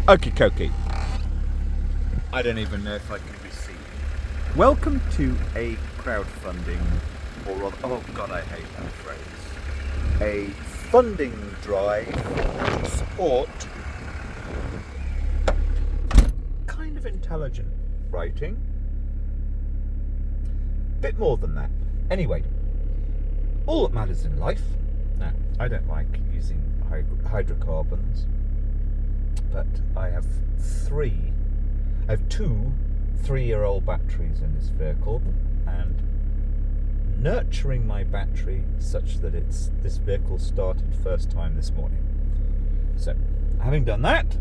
Okie dokie. I don't even know if I can be seen. Welcome to a crowdfunding, or rather, oh god, I hate that phrase. A funding drive to support kind of intelligent writing. Bit more than that. Anyway, all that matters in life. Now, I don't like using hydrocarbons, but I have two 3-year-old batteries in this vehicle, and nurturing my battery such that this vehicle started first time this morning. So, having done that,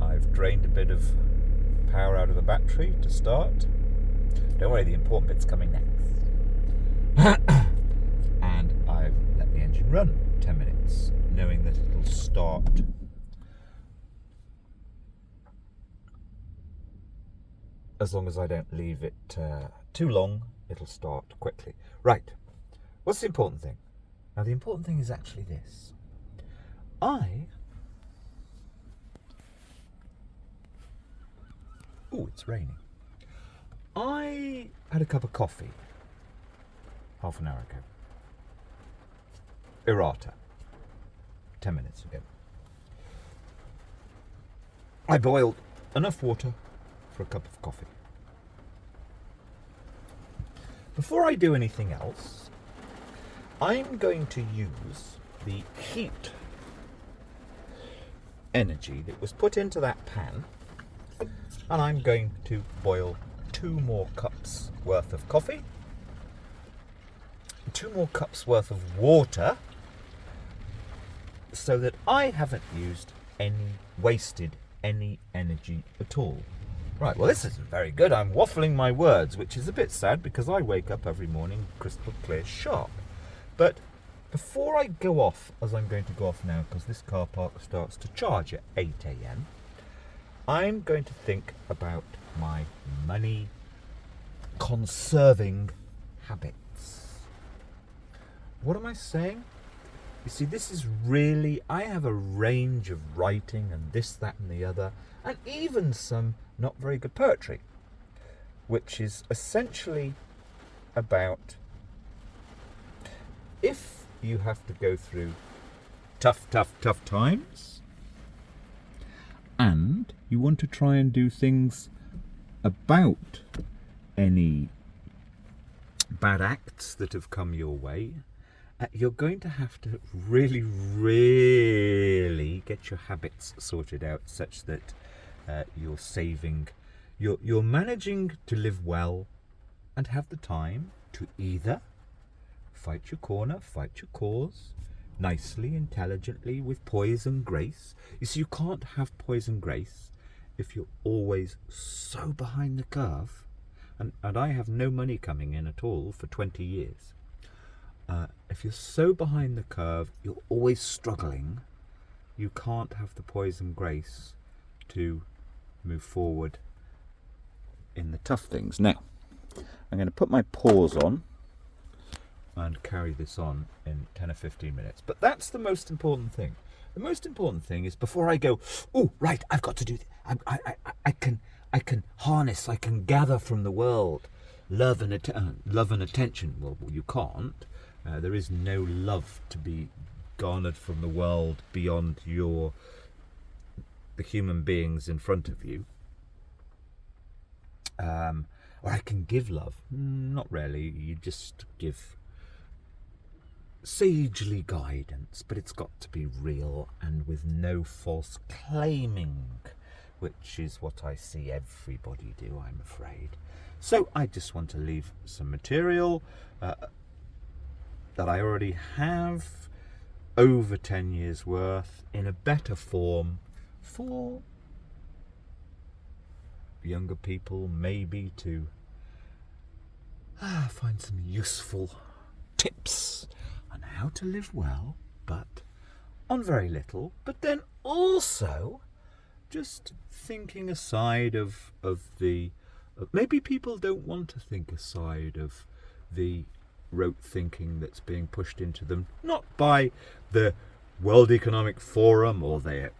I've drained a bit of power out of the battery to start. Don't worry, the important bit's coming next. And I've let the engine run 10 minutes, knowing that it'll start as long as I don't leave it too long. It'll start quickly. Right, what's the important thing? Now, the important thing is actually this. It's raining. I had a cup of coffee half an hour ago. Errata. 10 minutes ago. I boiled enough water for a cup of coffee. Before I do anything else, I'm going to use the heat energy that was put into that pan, and I'm going to boil 2 more cups worth of coffee, 2 more cups worth of water, so that I haven't wasted any energy at all. Right, well, this isn't very good. I'm waffling my words, which is a bit sad because I wake up every morning crystal clear sharp. But before I go off, as I'm going to go off now because this car park starts to charge at 8 a.m, I'm going to think about my money conserving habits. What am I saying? You see, this is really, I have a range of writing and this, that and the other, and even some not very good poetry, which is essentially about if you have to go through tough times and you want to try and do things about any bad acts that have come your way, you're going to have to really get your habits sorted out such that you're saving, you're managing to live well and have the time to either fight your corner, fight your cause, nicely, intelligently, with poise and grace. You see, you can't have poise and grace if you're always so behind the curve, and I have no money coming in at all for 20 years. If you're so behind the curve, you're always struggling, you can't have the poise and grace to move forward in the tough things. Now, I'm going to put my pause on and carry this on in 10 or 15 minutes. But that's the most important thing. The most important thing is before I go, oh, right, I've got to do this. I can harness, I can gather from the world love and attention. Well, you can't. There is no love to be garnered from the world beyond the human beings in front of you. Or I can give love. Not really. You just give sagely guidance, but it's got to be real and with no false claiming, which is what I see everybody do, I'm afraid. So I just want to leave some material that I already have, over 10 years worth, in a better form for younger people, maybe to find some useful tips on how to live well, but on very little. But then also just thinking aside of the maybe people don't want to think aside of the rote thinking that's being pushed into them, not by the World Economic Forum or their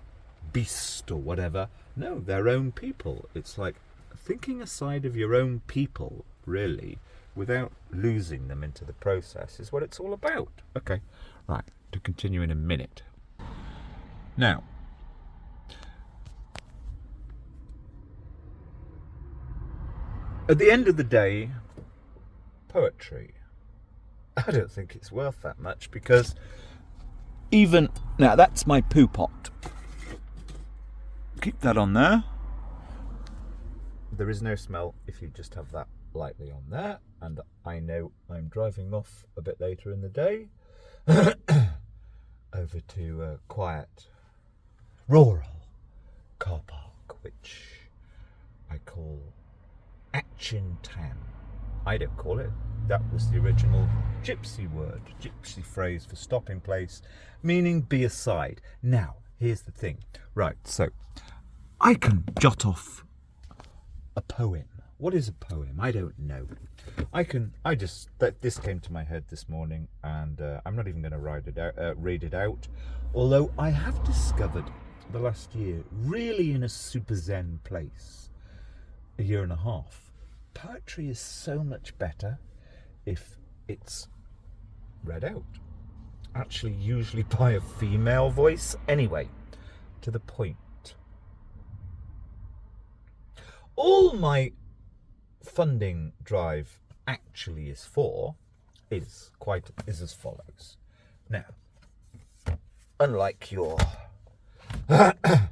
beast or whatever. No, their own people. It's like thinking aside of your own people, really, without losing them into the process is what it's all about. Okay, right, to continue in a minute. Now, at the end of the day, poetry, I don't think it's worth that much, because even now, that's my poo pot. Keep that on there. There is no smell if you just have that lightly on there. And I know I'm driving off a bit later in the day over to a quiet rural car park, which I call Atchin Town. I don't call it. That was the original gypsy word, gypsy phrase for stopping place, meaning be aside. Now, here's the thing. Right, so I can jot off a poem. What is a poem? I don't know. This came to my head this morning, and I'm not even going to read it out. Although I have discovered the last year, really in a super zen place, a year and a half, poetry is so much better if it's read out. Actually, usually by a female voice. Anyway, to the point. All my funding drive actually is for is as follows. Now, unlike your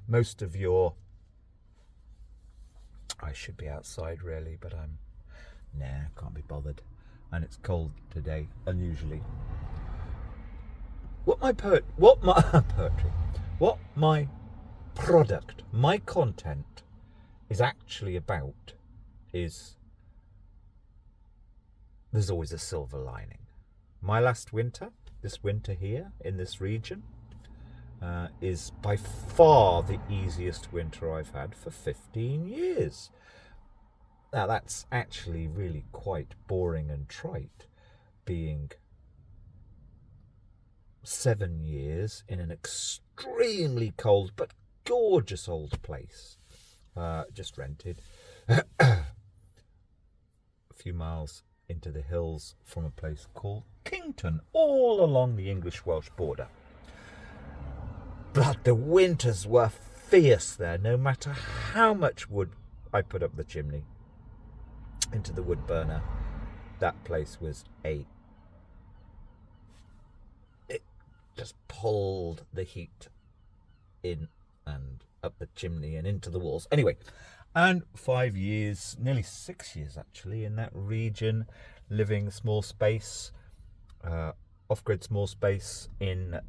most of your, I should be outside really, but can't be bothered, and it's cold today unusually. What my product, my content is actually about is there's always a silver lining. My last winter, this winter here in this region, is by far the easiest winter I've had for 15 years. Now that's actually really quite boring and trite, being 7 years in an extremely cold but gorgeous old place, just rented, a few miles into the hills from a place called Kington, all along the English-Welsh border. But the winters were fierce there, no matter how much wood I put up the chimney into the wood burner. That place was it just pulled the heat in and up the chimney and into the walls. Anyway, and 5 years, nearly 6 years actually, in that region, living small space, off-grid small space in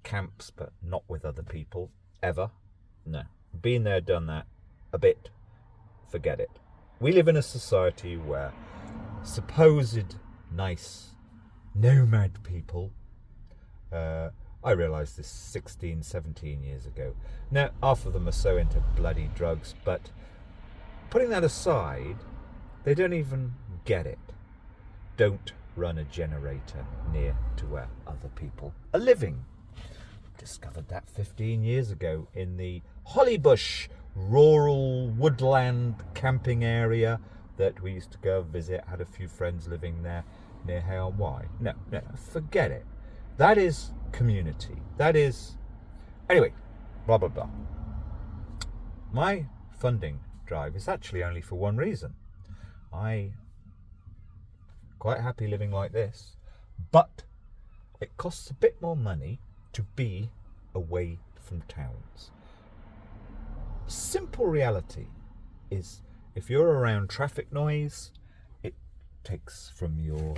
camps, but not with other people, ever. No. Been there, done that, a bit, forget it. We live in a society where supposed nice nomad people, I realised this 16, 17 years ago. Now, half of them are so into bloody drugs, but putting that aside, they don't even get it. Don't run a generator near to where other people are living. Discovered that 15 years ago in the Hollybush rural woodland camping area that we used to go visit. Had a few friends living there near Hale Wye. No, forget it. That is community. That is... Anyway, blah, blah, blah. My funding drive is actually only for one reason. I quite happy living like this, but it costs a bit more money to be away from towns. Simple reality is, if you're around traffic noise, it takes from your...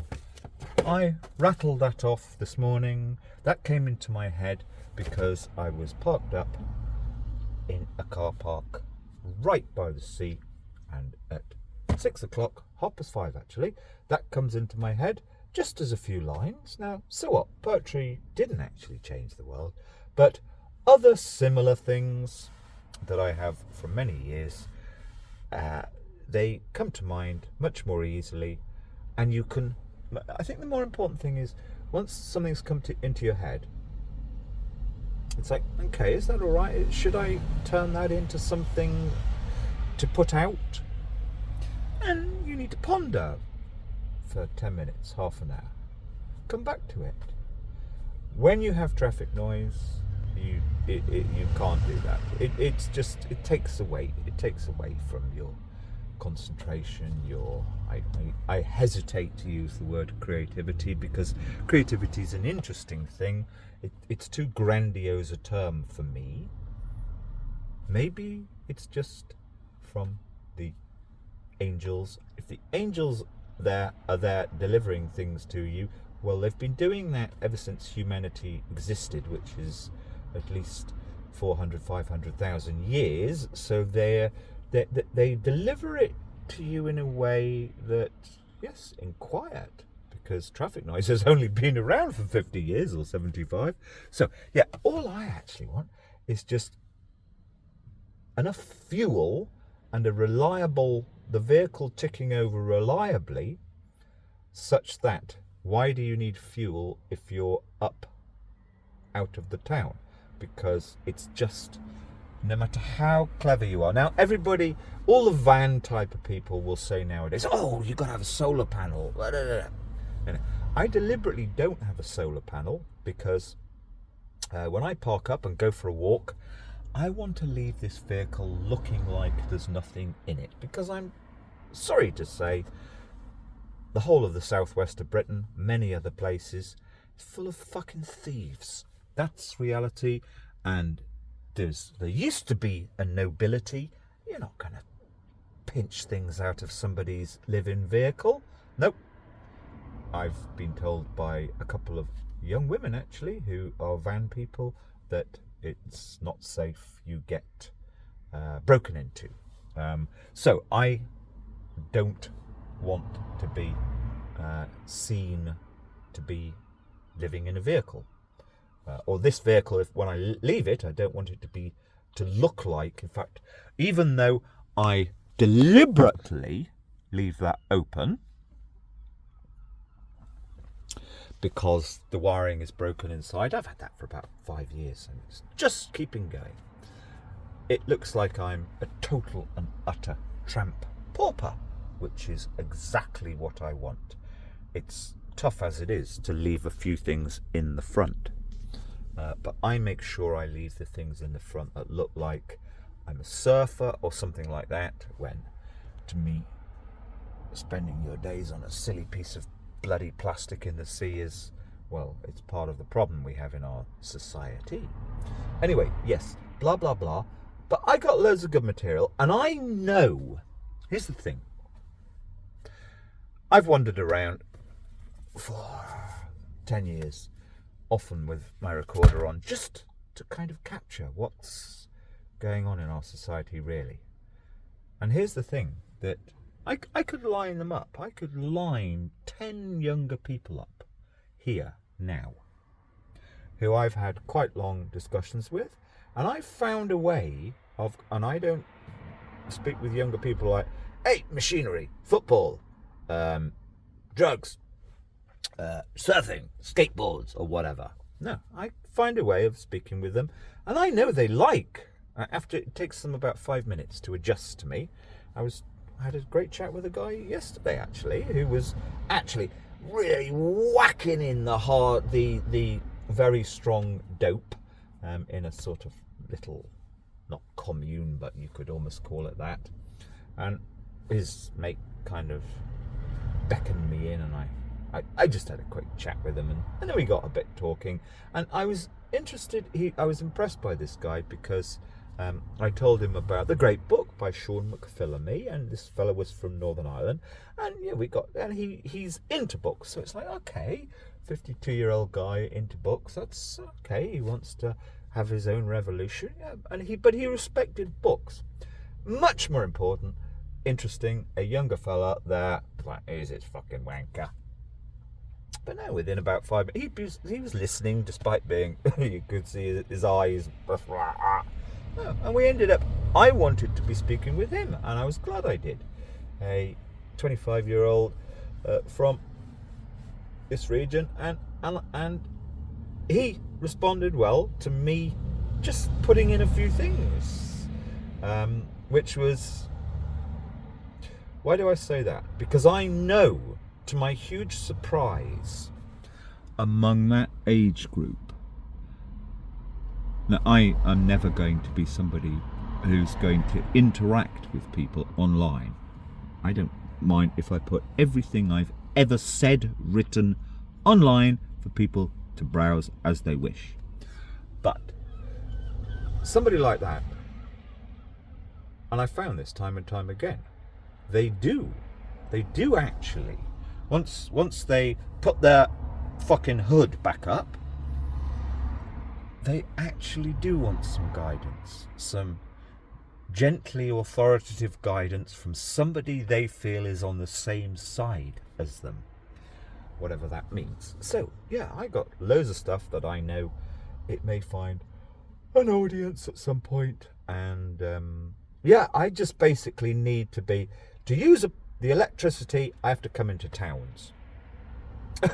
I rattled that off this morning. That came into my head because I was parked up in a car park right by the sea, and at 6 o'clock, 5:30 actually, that comes into my head just as a few lines. Now, so what? Poetry didn't actually change the world, but other similar things that I have for many years, they come to mind much more easily, and you can... I think the more important thing is, once something's come into your head, It's like, okay, is that all right? Should I turn that into something to put out? And you need to ponder for 10 minutes, half an hour. Come back to it. When you have traffic noise, you can't do that. It takes away from your concentration, I hesitate to use the word creativity, because creativity is an interesting thing. It's too grandiose a term for me. Maybe it's just from the angels. If the angels are there delivering things to you, well, they've been doing that ever since humanity existed, which is at least 500,000 years. So they deliver it to you in a way that, yes, in quiet, because traffic noise has only been around for 50 years or 75. So yeah, all I actually want is just enough fuel and the vehicle ticking over reliably, such that, why do you need fuel if you're out of the town? Because it's just, no matter how clever you are. Now, everybody, all the van type of people will say nowadays, oh, you've got to have a solar panel. And I deliberately don't have a solar panel because when I park up and go for a walk, I want to leave this vehicle looking like there's nothing in it. Because I'm sorry to say, the whole of the southwest of Britain, many other places, is full of fucking thieves. That's reality. And there used to be a nobility. You're not going to pinch things out of somebody's living vehicle. Nope. I've been told by a couple of young women, actually, who are van people, that it's not safe. You get broken into. So I don't want to be seen to be living in a vehicle. Or this vehicle, when I leave it, I don't want it to look like, in fact, even though I deliberately leave that open because the wiring is broken inside. I've had that for about 5 years and it's just keeping going. It looks like I'm a total and utter tramp pauper, which is exactly what I want. It's tough as it is to leave a few things in the front. But I make sure I leave the things in the front that look like I'm a surfer or something like that, when, to me, spending your days on a silly piece of bloody plastic in the sea is, well, it's part of the problem we have in our society. Anyway, yes, blah, blah, blah. But I got loads of good material, and I know, here's the thing. I've wandered around for 10 years, often with my recorder on, just to kind of capture what's going on in our society, really. And here's the thing, that I could line them up. I could line 10 younger people up here now, who I've had quite long discussions with, and I found a way of, and I don't speak with younger people like, hey, machinery, football, drugs, surfing, skateboards, or whatever. No, I find a way of speaking with them, and I know they like. After it takes them about 5 minutes to adjust to me. I had a great chat with a guy yesterday, actually, who was actually really whacking in the very strong dope in a sort of little, not commune, but you could almost call it that. And his mate kind of beckoned me in, and I just had a quick chat with him, and then we got a bit talking, and I was interested. I was impressed by this guy because I told him about the great book by Sean McPhillamy, and this fellow was from Northern Ireland, and he's into books, so it's like, okay, 52-year-old guy into books, that's okay. He wants to have his own revolution, yeah, but he respected books. Much more important, interesting, a younger fella there, like, who's this fucking wanker? But no, within about 5 minutes, he was listening, despite being, you could see his eyes. And we ended up, I wanted to be speaking with him, and I was glad I did. A 25-year-old from this region, and he responded well to me just putting in a few things, which was, why do I say that? Because I know, to my huge surprise, among that age group, now I am never going to be somebody who's going to interact with people online. I don't mind if I put everything I've ever said, written online for people to browse as they wish. But somebody like that, and I found this time and time again, they do actually, once they put their fucking hood back up, they actually do want some guidance, some gently authoritative guidance from somebody they feel is on the same side as them, whatever that means. So yeah, I got loads of stuff that I know it may find an audience at some point, and yeah, I just basically need to use the electricity. I have to come into towns.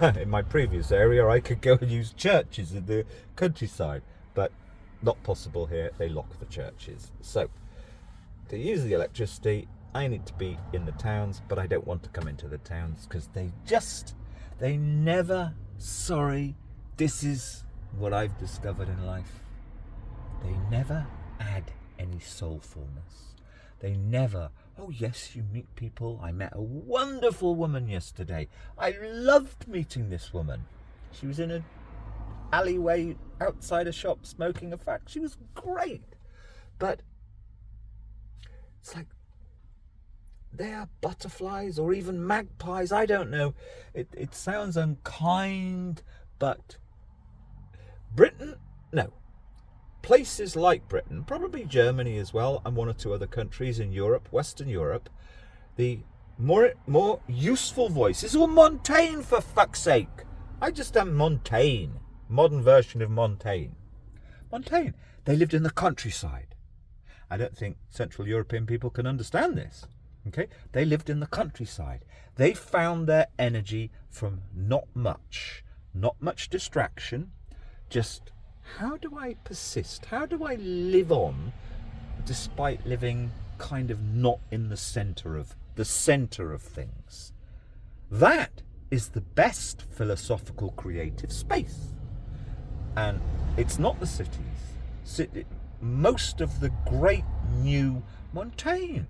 In my previous area, I could go and use churches in the countryside, but not possible here. They lock the churches. So to use the electricity, I need to be in the towns, but I don't want to come into the towns because they never, sorry, this is what I've discovered in life. They never add any soulfulness. They never, oh yes, you meet people. I met a wonderful woman yesterday. I loved meeting this woman. She was in an alleyway outside a shop smoking a fag. She was great. But it's like, they are butterflies or even magpies. I don't know. It sounds unkind, but Britain, no. Places like Britain, probably Germany as well, and one or two other countries in Europe, Western Europe, the more useful voices, or Montaigne for fuck's sake. I just am Montaigne, modern version of Montaigne. Montaigne, they lived in the countryside. I don't think Central European people can understand this. Okay, they lived in the countryside. They found their energy from not much distraction, just how do I persist? How do I live on despite living kind of not in the center of things? That is the best philosophical creative space. And it's not the cities. Most of the great new Montaigne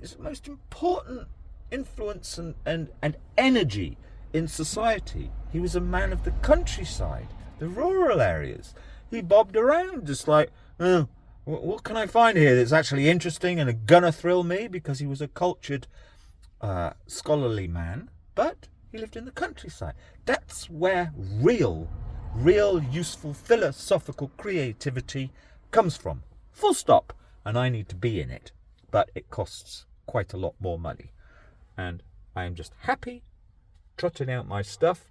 is the most important influence and energy in society. He was a man of the countryside, the rural areas. He bobbed around just like, oh, what can I find here that's actually interesting and gonna thrill me? Because he was a cultured, scholarly man, but he lived in the countryside. That's where real useful philosophical creativity comes from. Full stop. And I need to be in it. But it costs quite a lot more money. And I am just happy trotting out my stuff,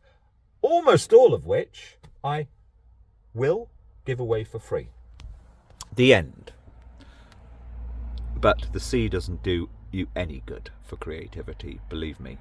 almost all of which I will give away for free. The end. But the sea doesn't do you any good for creativity, believe me.